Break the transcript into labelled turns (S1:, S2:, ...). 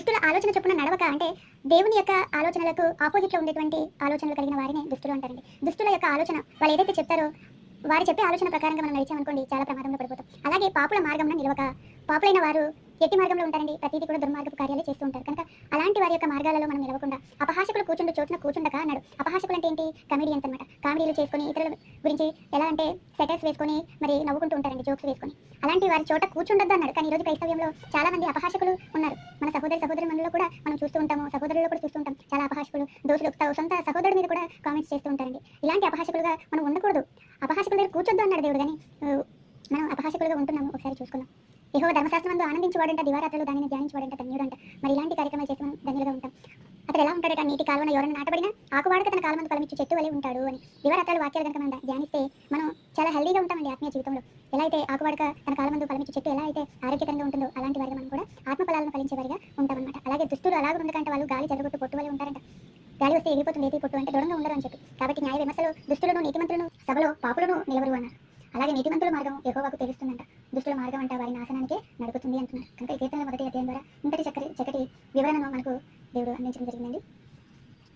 S1: దుష్టుల ఆలోచన చొప్పున నడవక అంటే దేవుని యొక్క ఆలోచనలకు ఆపోజిట్లో ఉండేటువంటి ఆలోచనలు కలిగిన వారిని దుష్టులు అంటారండి. దుష్టుల యొక్క ఆలోచన వాళ్ళు ఏదైతే చెప్తారో వారు చెప్పే ఆలోచన ప్రకారంగా మనం నడిచామనుకోండి చాలా ప్రమాదంలో పడిపోతాం. అలాగే పాపుల మార్గంలో నిలవక, పాపులైన వారు ఎట్టి మార్గంలో ఉంటారండి, ప్రతిదీ కూడా దుర్మార్గపు కార్యాలే చేస్తూ ఉంటారు. కనుక అలాంటి వారి యొక్క మార్గాలలో మనం నిలవకుండా అపహాసకులు కూర్చుండు చోటున కూర్చుండక అన్నాడు. అపహాసకులు అంటే ఏంటి? కమెడియన్స్ అనమాట. కామెడీలు చేసుకొని ఇతరుల గురించి ఎలా అంటే సెటర్స్ వేసుకొని మరి నవ్వుకుంటూ ఉంటారండి, జోక్స్ వేసుకొని. అలాంటి వారి చోట కూర్చుండొద్దు అన్నాడు. కానీ ఈరోజు క్రైస్తవ్యంలో చాలా మంది అపహాసకులు ఉన్నారు. మన సహోదరి మనలో కూడా మనం చూస్తూ ఉంటాము, సహోదరుల్లో కూడా చూస్తూ ఉంటాం. చాలా అపహాసకులు దోషులు సొంత సహోదరుడి మీద కూడా కామెంట్స్ చేస్తూ ఉంటారండి. ఇలాంటి అపహాసకులుగా మనం ఉండకూడదు. అపహాసకుల దగ్గర కూర్చొద్దు అన్నాడు దేవుడు. కానీ మనం అపహాసకులుగా ఉంటున్నాము. ఒకసారి చూసుకుందాం. యెహోవా ధర్మశాస్త్రమందు ఆనందించువాడంట, దివారాత్రులు దానిని ధ్యానించువాడంట ధన్యుడంట. మరి ఇలాంటి కార్యక్రమాలు చేసి మనం ధన్యులుగా ఉంటాం. అతడు ఎలా ఉంటాడట? నీటి కాలువన ఎవరైనా నాటబడినా ఆకువాడక తన కాలమందు ఫలమిచ్చు చెట్టు వలె ఉంటాడు అని. దివారాత్రాలు వాక్యాలు కనుక మనం ధ్యానిస్తే మనం చాలా హెల్దీగా ఉంటామండి ఆత్మీయ జీవితంలో. ఎలా అయితే ఆకువాడక తన కాలమందు ఫలమిచ్చు చెట్టు ఎలా అయితే ఆరోగ్యకరంగా ఉంటుందో అలాంటి వారిగా మనం కూడా ఆత్మఫలాలను ఫలించే వారిగా ఉంటామన్నమాట. అలాగే దుస్తులు అలాగ ఉండకంటే వాళ్ళు గాలి జరగొట్టు పొట్టు వలె ఉంటారంట. గాలి వస్తే ఎగిరిపోతుంది ఏతి పొట్టు అంటే దృఢంగా ఉండరు అని చెప్పి. కాబట్టి న్యాయ విమర్శలు దుస్తులను నీతిమంతులను సభలో పాపులను నిలవరు అన్నారు. అలాగే నీతిమంతుల మార్గం యెహోవాకు తెలుస్తుందంట, దుష్టుల మార్గం అంట వారి నాశనానికే నడుపుతుంది అంటున్నారు. కనుక ఈ కీర్తనల మొదటి అధ్యాయం ద్వారా ఇంతటి చక్కని